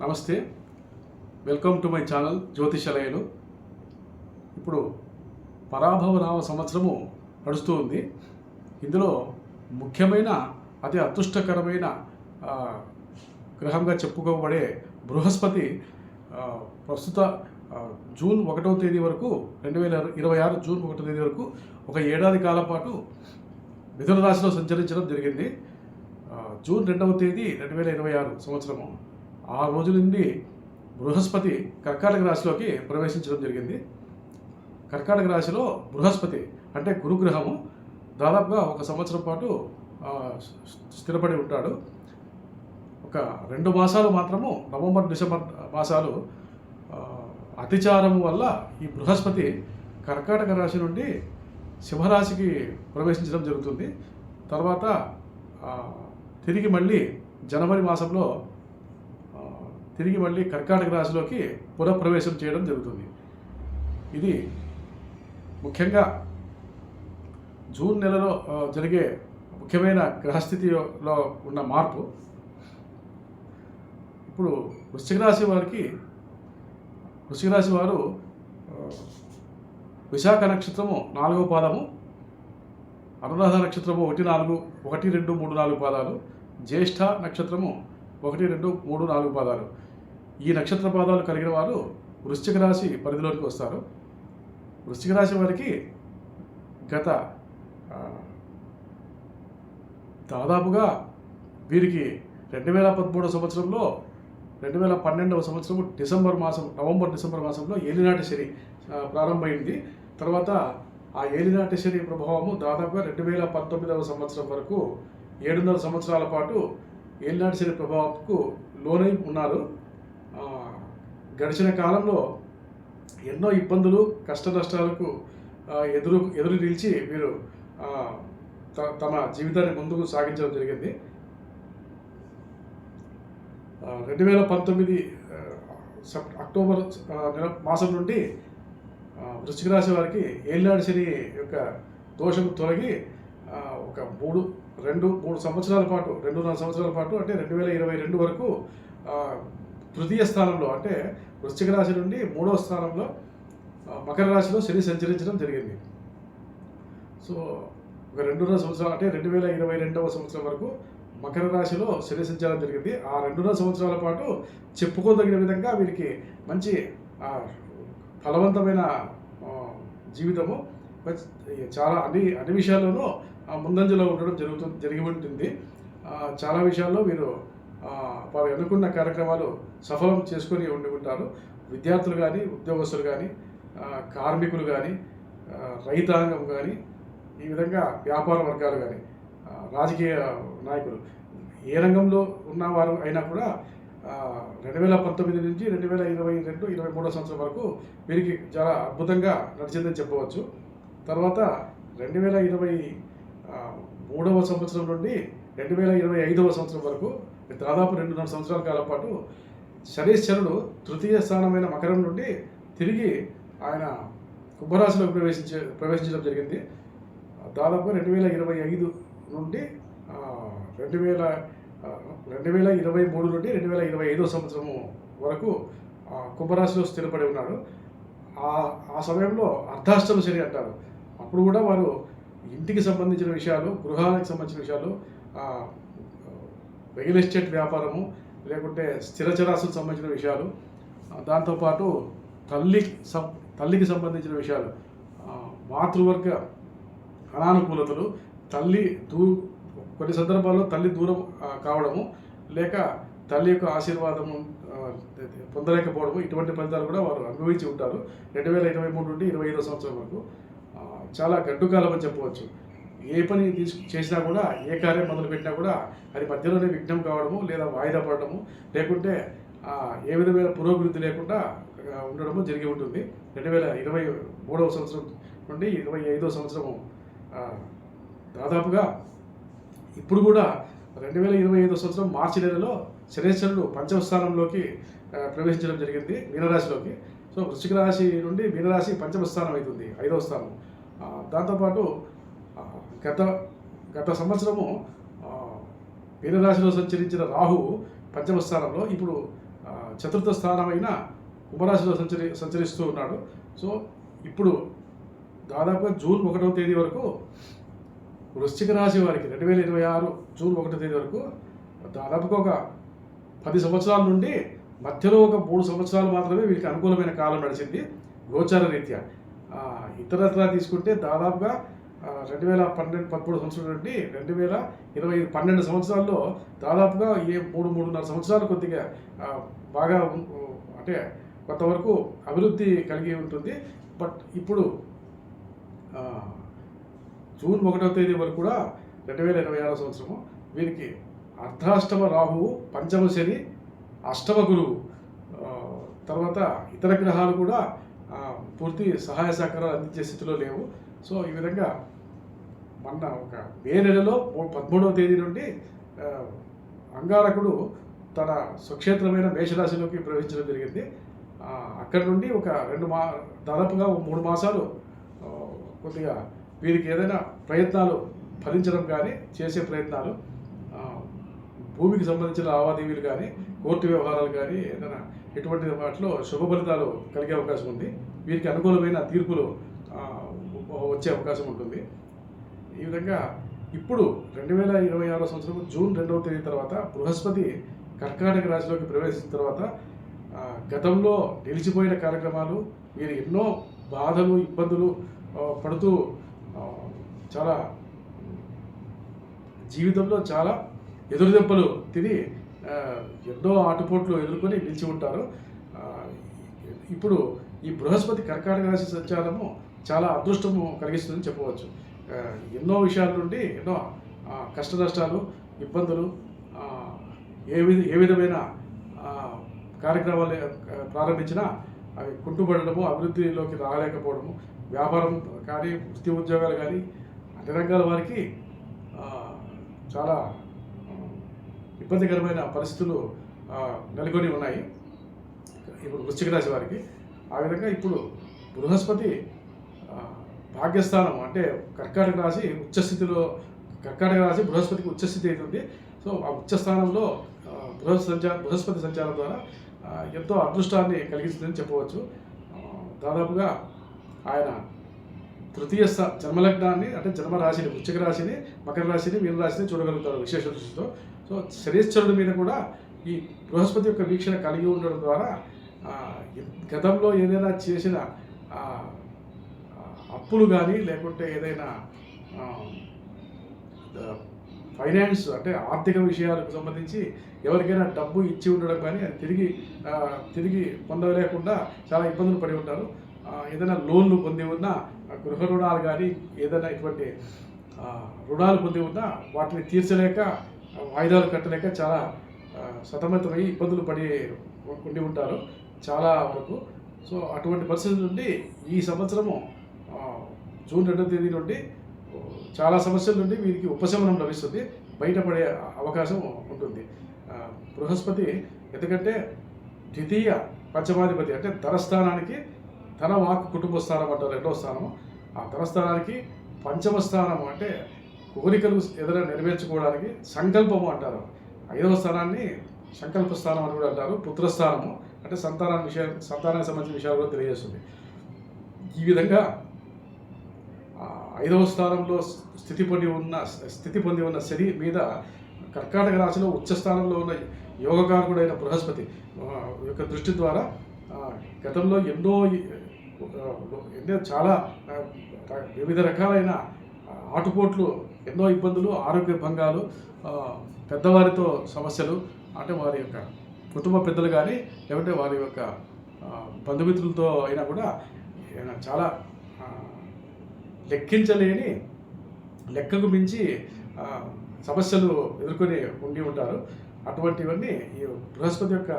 నమస్తే, welcome to my channel జ్యోతిషాలయాలు. ఇప్పుడు పరాభవ నామ సంవత్సరము నడుస్తూ ఉంది. ఇందులో ముఖ్యమైన అతి అదృష్టకరమైన గ్రహంగా చెప్పుకోబడే బృహస్పతి ప్రస్తుత జూన్ 1వ తేదీ వరకు 2026 జూన్ 1వ తేదీ వరకు ఒక ఏడాది కాలం పాటు మిథున రాశిలో సంచరించడం జరిగింది. జూన్ 2వ తేదీ 2026 సంవత్సరము ఆ రోజు నుండి బృహస్పతి కర్కాటక రాశిలోకి ప్రవేశించడం జరిగింది. కర్కాటక రాశిలో బృహస్పతి అంటే గురుగ్రహము దాదాపుగా ఒక సంవత్సరం పాటు స్థిరపడి ఉంటాడు. ఒక 2 మాసాలు మాత్రము నవంబర్ డిసెంబర్ మాసాలు అతిచారం వల్ల ఈ బృహస్పతి కర్కాటక రాశి నుండి సింహరాశికి ప్రవేశించడం జరుగుతుంది. తర్వాత తిరిగి మళ్ళీ జనవరి మాసంలో తిరిగి మళ్ళీ కర్కాటక రాశిలోకి పునఃప్రవేశం చేయడం జరుగుతుంది. ఇది ముఖ్యంగా జూన్ నెలలో జరిగే ముఖ్యమైన గ్రహస్థితిలో ఉన్న మార్పు. ఇప్పుడు వృశ్చిక రాశి వారు విశాఖ నక్షత్రము 4వ పాదము, అనురాధ నక్షత్రము 1, 2, 3, 4 పాదాలు, జ్యేష్ఠ నక్షత్రము 1, 2, 3, 4 పాదాలు. ఈ నక్షత్ర పాదాలు కలిగిన వారు వృశ్చిక రాశి పరిధిలోకి వస్తారు. వృశ్చిక రాశి వారికి గత దాదాపుగా వీరికి 2013 సంవత్సరంలో 2012వ సంవత్సరము నవంబర్ డిసెంబర్ మాసంలో ఏలినాటి శని ప్రారంభమైంది. తర్వాత ఆ ఏలినాటి శని ప్రభావము దాదాపుగా 2019వ సంవత్సరం వరకు 7.5 సంవత్సరాల పాటు ఏలినాటి శని ప్రభావంకు లోనై ఉన్నారు. గడిచిన కాలంలో ఎన్నో ఇబ్బందులు కష్ట నష్టాలకు ఎదురు నిలిచి వీరు తమ జీవితాన్ని ముందుకు సాగించడం జరిగింది. 2019 అక్టోబర్ మాసం నుండి వృశ్చిక రాశి వారికి ఏలినాటి శని యొక్క దోషం తొలగి ఒక 2.5 సంవత్సరాల పాటు అంటే 2022 వరకు తృతీయ స్థానంలో అంటే వృశ్చిక రాశి నుండి 3వ స్థానంలో మకర రాశిలో శని సంచరించడం జరిగింది. సో ఒక 2.5 సంవత్సరాలు అంటే 2022వ సంవత్సరం వరకు మకర రాశిలో శని సంచారం జరిగింది. ఆ 2.5 సంవత్సరాల పాటు చెప్పుకోదగిన విధంగా వీరికి మంచి ఫలవంతమైన జీవితము చాలా అన్ని విషయాల్లోనూ ముందంజలో ఉండడం జరిగి ఉంటుంది. చాలా విషయాల్లో వీరు వారు అనుకున్న కార్యక్రమాలు సఫలం చేసుకొని ఉంటారు. విద్యార్థులు కానీ, ఉద్యోగస్తులు కానీ, కార్మికులు కానీ, రైతాంగం కానీ, ఈ విధంగా వ్యాపార వర్గాలు కానీ, రాజకీయ నాయకులు ఏ రంగంలో ఉన్నవారు అయినా కూడా 2019 నుంచి 2022-23 సంవత్సరం వరకు వీరికి చాలా అద్భుతంగా నడిచిందని చెప్పవచ్చు. తర్వాత 2023వ సంవత్సరం నుండి 2025వ సంవత్సరం వరకు దాదాపు 2.5 సంవత్సరాల కాలం పాటు శనీశ్వరుడు తృతీయ స్థానమైన మకరం నుండి తిరిగి ఆయన కుంభరాశిలోకి ప్రవేశించడం జరిగింది. దాదాపు 2025 నుండి 2023 నుండి 2025వ సంవత్సరము వరకు కుంభరాశిలో స్థిరపడి ఉన్నాడు. ఆ సమయంలో అర్ధాష్టమ శని అంటారు. అప్పుడు కూడా వారు ఇంటికి సంబంధించిన విషయాలు, గృహానికి సంబంధించిన విషయాలు, రియల్ ఎస్టేట్ వ్యాపారము, లేకుంటే స్థిరచరాశులకు సంబంధించిన విషయాలు, దాంతోపాటు తల్లికి సంబంధించిన విషయాలు, మాతృవర్గ అనానుకూలతలు, కొన్ని సందర్భాల్లో తల్లి దూరం కావడము, లేక తల్లి యొక్క ఆశీర్వాదము పొందలేకపోవడము, ఇటువంటి ఫలితాలు కూడా వారు అనుభవించి ఉంటారు. 2023 నుండి 2025వ సంవత్సరం వరకు చాలా గడ్డు కాలం అని చెప్పవచ్చు. ఏ పని చేసినా కూడా, ఏ కార్యం మొదలుపెట్టినా కూడా అది మధ్యలోనే విఘ్నం కావడము, లేదా వాయిదా పడడము, లేకుంటే ఏ విధమైన పురోభివృద్ధి లేకుండా ఉండడము జరిగి ఉంటుంది. 2023వ సంవత్సరం నుండి 2025వ సంవత్సరము దాదాపుగా ఇప్పుడు కూడా 2025వ సంవత్సరం మార్చి నెలలో శనీశ్వరుడు 5వ స్థానంలోకి ప్రవేశించడం జరిగింది, మీనరాశిలోకి. సో వృశ్చిక రాశి నుండి మీనరాశి 5వ స్థానం అవుతుంది, 5వ స్థానం. దాంతోపాటు గత సంవత్సరము మీనరాశిలో సంచరించిన రాహువు 5వ స్థానంలో, ఇప్పుడు చతుర్థ స్థానమైన కుంభరాశిలో సంచరిస్తూ ఉన్నాడు. సో ఇప్పుడు దాదాపుగా జూన్ 1వ తేదీ వరకు వృశ్చిక రాశి వారికి 2026 జూన్ 1వ తేదీ వరకు దాదాపుగా ఒక 10 సంవత్సరాల నుండి మధ్యలో ఒక 3 సంవత్సరాలు మాత్రమే వీరికి అనుకూలమైన కాలం నడిచింది గోచార రీత్యా. ఇతరత్రా తీసుకుంటే దాదాపుగా 2013 సంవత్సరం నుండి 2020 12 సంవత్సరాల్లో దాదాపుగా 3-3.5 సంవత్సరాలు కొద్దిగా బాగా అంటే కొంతవరకు అభివృద్ధి కలిగి ఉంటుంది. బట్ ఇప్పుడు జూన్ 1వ తేదీ వరకు కూడా 2026 సంవత్సరము వీరికి అర్ధాష్టమ రాహువు, పంచమ శని, అష్టమ గురువు, తర్వాత ఇతర గ్రహాలు కూడా పూర్తి సహాయ సహకారాలు అందించే స్థితిలో లేవు. సో ఈ విధంగా మొన్న ఒక మే నెలలో 13వ తేదీ నుండి అంగారకుడు తన స్వక్షేత్రమైన మేషరాశిలోకి ప్రవేశించడం జరిగింది. అక్కడి నుండి ఒక దాదాపుగా 3 మాసాలు కొద్దిగా వీరికి ఏదైనా ప్రయత్నాలు ఫలించడం కానీ, చేసే ప్రయత్నాలు, భూమికి సంబంధించిన లావాదేవీలు కానీ, కోర్టు వ్యవహారాలు కానీ ఏదైనా ఎటువంటి వాటిలో శుభ ఫలితాలు కలిగే అవకాశం ఉంది. వీరికి అనుకూలమైన తీర్పులు వచ్చే అవకాశం ఉంటుంది. ఈ విధంగా ఇప్పుడు 2026 సంవత్సరం జూన్ 2వ తేదీ తర్వాత బృహస్పతి కర్కాటక రాశిలోకి ప్రవేశించిన తర్వాత గతంలో నిలిచిపోయిన కార్యక్రమాలు, వీరు ఎన్నో బాధలు, ఇబ్బందులు పడుతూ చాలా జీవితంలో చాలా ఎదురుదెబ్బలు తిని ఎన్నో ఆటుపోట్లు ఎదుర్కొని నిలిచి ఉంటారు. ఇప్పుడు ఈ బృహస్పతి కర్కాటక రాశి సంచారము చాలా అదృష్టము కలిగిస్తుందని చెప్పవచ్చు. ఎన్నో విషయాల నుండి ఎన్నో కష్ట నష్టాలు, ఇబ్బందులు, ఏ విధమైన కార్యక్రమాలు ప్రారంభించినా అవి కుంటుపడడము, అభివృద్ధిలోకి రాలేకపోవడము, వ్యాపారం కానీ, వృత్తి ఉద్యోగాలు కానీ అన్ని రంగాల వారికి చాలా ఇబ్బందికరమైన పరిస్థితులు నెలకొని ఉన్నాయి ఇప్పుడు వృశ్చిక రాశి వారికి. ఆ విధంగా ఇప్పుడు బృహస్పతి భాగ్యస్థానం అంటే కర్కాటక రాశి ఉచ్చస్థితిలో, కర్కాటక రాశి బృహస్పతికి ఉచ్చస్థితి అవుతుంది. సో ఆ ఉచ్చస్థానంలో బృహస్పతి సంచారం ద్వారా ఎంతో అదృష్టాన్ని కలిగిస్తుందని చెప్పవచ్చు. దాదాపుగా ఆయన తృతీయ జన్మలగ్నాన్ని అంటే జన్మరాశిని, వృశ్చిక రాశిని, మకర రాశిని, మీన రాశిని చూడగలుగుతారు విశేష దృష్టితో. సో శనీశ్వరుడి మీద కూడా ఈ బృహస్పతి యొక్క వీక్షణ కలిగి ఉండడం ద్వారా గతంలో ఏదైనా చేసిన అప్పులు కానీ, లేకుంటే ఏదైనా ఫైనాన్స్ అంటే ఆర్థిక విషయాలకు సంబంధించి ఎవరికైనా డబ్బు ఇచ్చి ఉండడం కానీ అది తిరిగి పొందలేకుండా చాలా ఇబ్బందులు పడి ఉంటారు. ఏదైనా లోన్లు పొంది ఉన్నా, గృహ రుణాలు కానీ ఏదైనా ఇటువంటి రుణాలు పొంది ఉన్నా వాటిని తీర్చలేక, వాయిదాలు కట్టలేక చాలా సతమతమై ఇబ్బందులు పడి ఉండి ఉంటారు చాలా వరకు. సో అటువంటి పరిస్థితుల నుండి ఈ సంవత్సరము జూన్ 2వ తేదీ నుండి చాలా సమస్యల నుండి వీరికి ఉపశమనం లభిస్తుంది, బయటపడే అవకాశం ఉంటుంది. బృహస్పతి ఎందుకంటే ద్వితీయ పంచమాధిపతి అంటే ధనస్థానానికి, ధన వాక్ కుటుంబ స్థానం అంటారు 2వ స్థానము. ఆ ధనస్థానానికి పంచమ స్థానము అంటే కోరికలు ఏదైనా నెరవేర్చుకోవడానికి సంకల్పము అంటారు. 5వ స్థానాన్ని సంకల్ప స్థానం అని కూడా అంటారు. పుత్రస్థానము అంటే సంతానానికి సంబంధించిన విషయాలు కూడా తెలియజేస్తుంది. ఈ విధంగా 5వ స్థానంలో స్థితి పొంది ఉన్న శని మీద కర్కాటక రాశిలో ఉచ్చస్థానంలో ఉన్న యోగకారకుడైన బృహస్పతి యొక్క దృష్టి ద్వారా గతంలో ఎన్నో చాలా వివిధ రకాలైన ఆటుపోట్లు, ఎన్నో ఇబ్బందులు, ఆరోగ్య భంగాలు, పెద్దవారితో సమస్యలు అంటే వారి యొక్క కుటుంబ పెద్దలు కానీ, లేకుంటే వారి యొక్క బంధుమిత్రులతో అయినా కూడా చాలా లెక్కించలేని, లెక్కకు మించి సమస్యలు ఎదుర్కొని ఉండి ఉంటారు. అటువంటివన్నీ ఈ బృహస్పతి యొక్క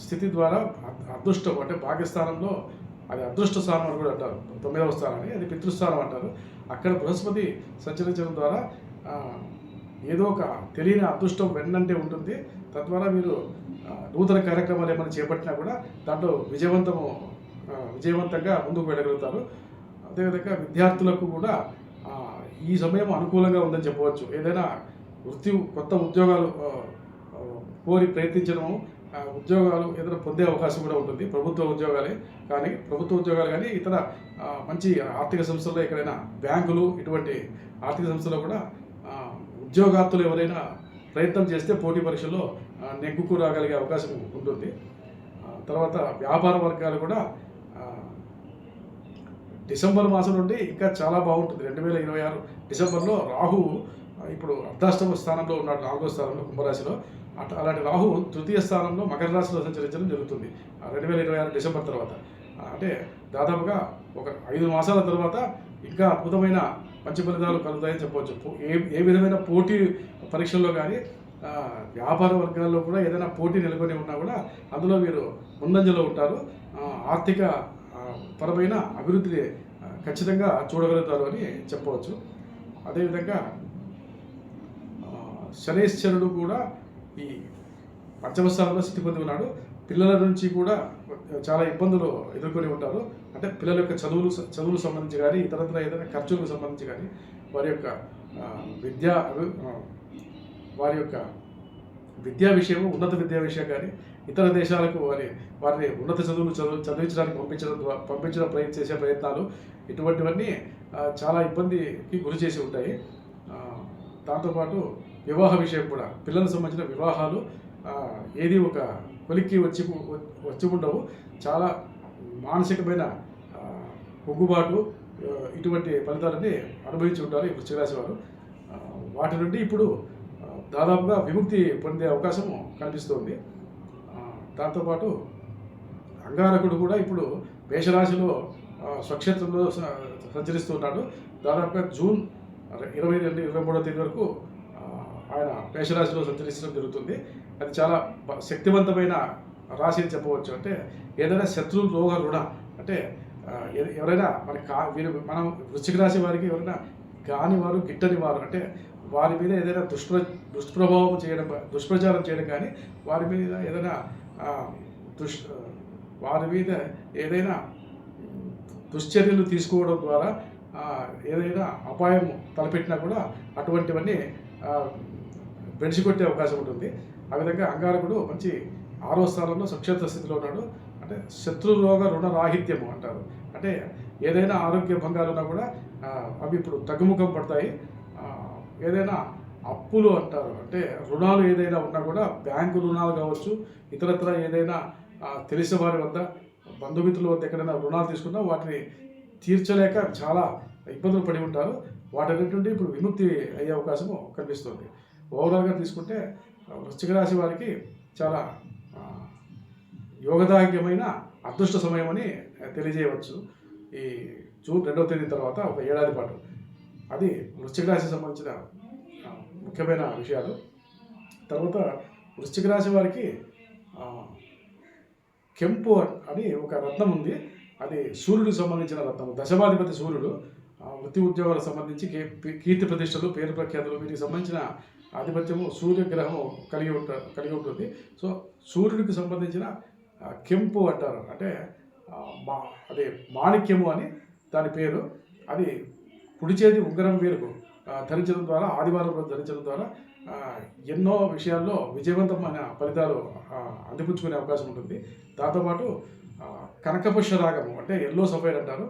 స్థితి ద్వారా అదృష్టం అంటే భాగ్యస్థానంలో, అది అదృష్ట స్థానం అని కూడా అంటారు, 9వ స్థానాన్ని, అది పితృస్థానం అంటారు. అక్కడ బృహస్పతి సంచరించడం ద్వారా ఏదో ఒక తెలియని అదృష్టం వెన్నంటే ఉంటుంది. తద్వారా మీరు నూతన కార్యక్రమాలు ఏమైనా చేపట్టినా కూడా దాంట్లో విజయవంతంగా ముందుకు వెళ్ళగలుగుతారు. అదేవిధంగా విద్యార్థులకు కూడా ఈ సమయం అనుకూలంగా ఉందని చెప్పవచ్చు. ఏదైనా కొత్త ఉద్యోగాలు కోరి ప్రయత్నించడము, ఉద్యోగాలు ఏదైనా పొందే అవకాశం కూడా ఉంటుంది. ప్రభుత్వ ఉద్యోగాలు కానీ ఇతర మంచి ఆర్థిక సంస్థల్లో ఎక్కడైనా బ్యాంకులు ఇటువంటి ఆర్థిక సంస్థల్లో కూడా ఉద్యోగార్థులు ఎవరైనా ప్రయత్నం చేస్తే పోటీ పరీక్షల్లో నెగ్గుకు రాగలిగే అవకాశం ఉంటుంది. తర్వాత వ్యాపార వర్గాలు కూడా డిసెంబర్ మాసం నుండి ఇంకా చాలా బాగుంటుంది. 2026 డిసెంబర్లో రాహు ఇప్పుడు అర్ధాష్టమ స్థానంలో ఉన్నాడు, 4వ స్థానంలో కుంభరాశిలో. అలాంటి రాహు తృతీయ స్థానంలో మకర రాశిలో సంచరించడం జరుగుతుంది 2026 డిసెంబర్ తర్వాత. అంటే దాదాపుగా ఒక 5 మాసాల తర్వాత ఇంకా అద్భుతమైన మంచి ఫలితాలు కలుగుతాయని చెప్పవచ్చు. ఏ విధమైన పోటీ పరీక్షల్లో కానీ వ్యాపార వర్గాల్లో కూడా ఏదైనా పోటీ నెలకొని ఉన్నా కూడా అందులో మీరు ముందంజలో ఉంటారు. ఆర్థిక పరమైన అభివృద్ధిని ఖచ్చితంగా చూడగలుగుతారు అని చెప్పవచ్చు. అదేవిధంగా శనైశ్వరుడు కూడా ఈ పంచమ స్థానంలో స్థితి పొంది ఉన్నాడు. పిల్లల నుంచి కూడా చాలా ఇబ్బందులు ఎదుర్కొని ఉంటారు. అంటే పిల్లల యొక్క చదువులు సంబంధించి కానీ ఇతరత్ర ఏదైనా ఖర్చులకు సంబంధించి కానీ వారి యొక్క విద్యా విషయము, ఉన్నత విద్యా విషయం కానీ ఇతర దేశాలకు వారిని ఉన్నత చదివించడానికి పంపించడం చేసే ప్రయత్నాలు ఇటువంటివన్నీ చాలా ఇబ్బందికి గురి చేసి ఉంటాయి. దాంతోపాటు వివాహ విషయం కూడా, పిల్లలకు సంబంధించిన వివాహాలు ఏది ఒక కొలిక్కి వచ్చి ఉండవు. చాలా మానసికమైన కుంగుబాటు ఇటువంటి ఫలితాలన్నీ అనుభవించి ఉంటారు ఈ వృశ్చిక రాశి వారు. వాటి నుండి ఇప్పుడు దాదాపుగా విముక్తి పొందే అవకాశము కనిపిస్తోంది. దాంతోపాటు అంగారకుడు కూడా ఇప్పుడు మేషరాశిలో స్వక్షేత్రంలో సంచరిస్తున్నాడు. దాదాపుగా జూన్ 22-23వ తేదీ వరకు ఆయన మేషరాశిలో సంచరించడం జరుగుతుంది. అది చాలా శక్తివంతమైన రాశి అని చెప్పవచ్చు. అంటే ఏదైనా శత్రువు రోగ రుణ అంటే ఎవరైనా మనం వృశ్చిక రాశి వారికి ఎవరైనా కాని వారు గిట్టని వారు అంటే వారి మీద ఏదైనా దుష్ప్రచారం చేయడం కానీ వారి మీద ఏదైనా దుశ్చర్యలు తీసుకోవడం ద్వారా ఏదైనా అపాయం తలపెట్టినా కూడా అటువంటివన్నీ బెడిసికొట్టే అవకాశం ఉంటుంది. ఆ విధంగా అంగారకుడు మంచి 6వ స్థానంలో స్వక్షేత్ర స్థితిలో ఉన్నాడు. అంటే శత్రురోగ రుణ రాహిత్యము అంటారు. అంటే ఏదైనా ఆరోగ్య భంగాలు ఉన్నా కూడా అవి ఇప్పుడు తగ్గుముఖం పడతాయి. ఏదైనా అప్పులు అంటారు, అంటే రుణాలు ఏదైనా ఉన్నా కూడా బ్యాంకు రుణాలు కావచ్చు, ఇతరత్ర ఏదైనా తెలిసిన వారి వద్ద బంధుమిత్రుల వద్ద ఎక్కడైనా రుణాలు తీసుకున్నా వాటిని తీర్చలేక చాలా ఇబ్బందులు పడి ఉంటారు. వాటన్నిటి నుండి ఇప్పుడు విముక్తి అయ్యే అవకాశము కనిపిస్తుంది. ఓవరాల్గా తీసుకుంటే వృశ్చిక రాశి వారికి చాలా యోగదాయకమైన అదృష్ట సమయం అని తెలియజేయవచ్చు. ఈ జూన్ 2వ తేదీ తర్వాత ఒక ఏడాది పాటు అది వృశ్చిక రాశికి సంబంధించిన ముఖ్యమైన విషయాలు. తర్వాత వృశ్చిక రాశి వారికి కెంపు అని ఒక రత్నం ఉంది. అది సూర్యుడికి సంబంధించిన రత్నం. దశమాధిపతి సూర్యుడు. వృత్తి ఉద్యోగాలకు సంబంధించి కీర్తి ప్రతిష్టలు, పేరు ప్రఖ్యాతులు వీటికి సంబంధించిన ఆధిపత్యము సూర్యగ్రహం కలిగి ఉంటుంది. సో సూర్యుడికి సంబంధించిన కెంపు అంటారు. అంటే అదే మాణిక్యము అని దాని పేరు. అది కుడి చేతి ఉంగరం వేలుకు ధరించడం ద్వారా, ఆదివారం రోజు ధరించడం ద్వారా ఎన్నో విషయాల్లో విజయవంతమైన ఫలితాలు అందిపుచ్చుకునే అవకాశం ఉంటుంది. దాంతోపాటు కనకపుష్య రాగము అంటే ఎల్లో సఫైర్ అంటారు.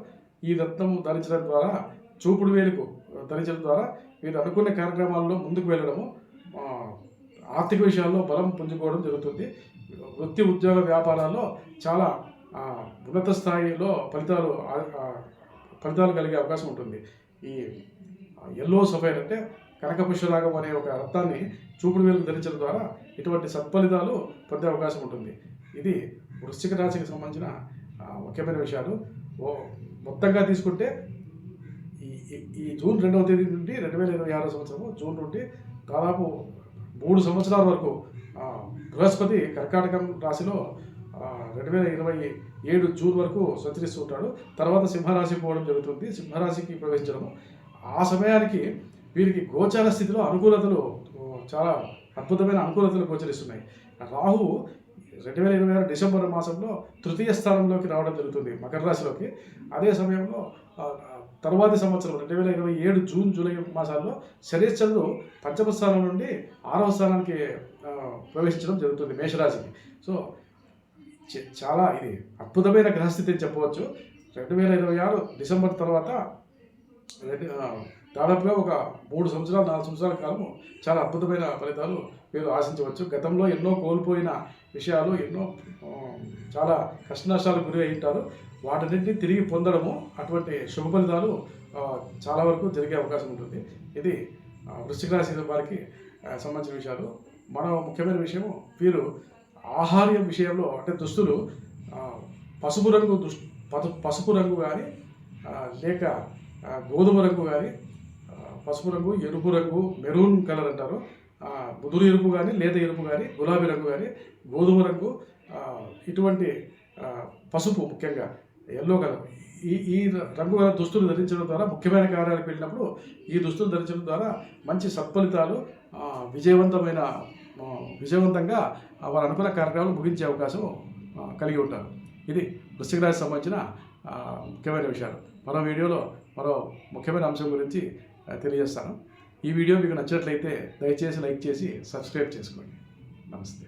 ఈ రత్నము ధరించడం ద్వారా, చూపుడు వేలుకు ధరించడం ద్వారా మీరు అనుకునే కార్యక్రమాల్లో ముందుకు వెళ్ళడము, ఆర్థిక విషయాల్లో బలం పుంజుకోవడం జరుగుతుంది. వృత్తి ఉద్యోగ వ్యాపారాల్లో చాలా ఉన్నత స్థాయిలో ఫలితాలు కలిగే అవకాశం ఉంటుంది. ఈ ఎల్లో సఫైర్ అంటే కనకపుష్యరాగం అనే ఒక రత్నాన్ని చూపుడు వేలుకు ధరించడం ద్వారా ఇటువంటి సత్ఫలితాలు పొందే అవకాశం ఉంటుంది. ఇది వృశ్చిక రాశికి సంబంధించిన ముఖ్యమైన విషయాలు. మొత్తంగా తీసుకుంటే ఈ జూన్ 2వ తేదీ నుండి 2026 సంవత్సరము జూన్ నుండి దాదాపు 3 సంవత్సరాల వరకు బృహస్పతి కర్కాటకం రాశిలో 2027 జూన్ వరకు సంచరిస్తూ ఉంటాడు. తర్వాత సింహరాశి పోవడం జరుగుతుంది. సింహరాశికి ప్రవేశించడము ఆ సమయానికి వీరికి గోచార స్థితిలో అనుకూలతలు, చాలా అద్భుతమైన అనుకూలతలు గోచరిస్తున్నాయి. రాహు 2026 డిసెంబర్ మాసంలో తృతీయ స్థానంలోకి రావడం జరుగుతుంది, మకర రాశిలోకి. అదే సమయంలో తర్వాతి సంవత్సరం 2027 జూన్ జూలై మాసాల్లో శనీశ్వరుడు పంచమ స్థానం నుండి 6వ స్థానానికి ప్రవేశించడం జరుగుతుంది మేషరాశికి. సో చాలా ఇది అద్భుతమైన గ్రహస్థితి అని చెప్పవచ్చు. 2026 డిసెంబర్ తర్వాత దాదాపుగా ఒక 3 సంవత్సరాలు 4 సంవత్సరాల కాలము చాలా అద్భుతమైన ఫలితాలు మీరు ఆశించవచ్చు. గతంలో ఎన్నో కోల్పోయిన విషయాలు, ఎన్నో చాలా కష్టనష్టాలకు గురి అయి ఉంటారు. వాటన్నింటినీ తిరిగి పొందడము, అటువంటి శుభ ఫలితాలు చాలా వరకు జరిగే అవకాశం ఉంటుంది. ఇది వృశ్చిక రాశి వారికి సంబంధించిన విషయాలు. మరో ముఖ్యమైన విషయము, వీరు ఆహార్యం విషయంలో అంటే దుస్తులు పసుపు రంగు కానీ లేక గోధుమ రంగు కానీ, పసుపు రంగు, ఎరుపు రంగు, మెరూన్ కలర్ అంటారు, ముదురు ఎరుపు కానీ, లేత ఎరుపు కానీ, గులాబీ రంగు కానీ, గోధుమ రంగు, ఇటువంటి పసుపు ముఖ్యంగా ఎల్లో కలర్, ఈ రంగు గల దుస్తులు ధరించడం ద్వారా ముఖ్యమైన కార్యాలకు వెళ్ళినప్పుడు ఈ దుస్తులు ధరించడం ద్వారా మంచి సత్ఫలితాలు, విజయవంతంగా వారు అనుకున్న కార్యక్రమాలు ముగించే అవకాశం కలిగి ఉంటారు. ఇది వృశ్చిక రాశికి సంబంధించిన ముఖ్యమైన విషయాలు. మరో వీడియోలో మరో ముఖ్యమైన అంశం గురించి తెలియజేస్తాను. ఈ వీడియో మీకు నచ్చినట్లయితే దయచేసి లైక్ చేసి సబ్స్క్రైబ్ చేసుకోండి. నమస్తే.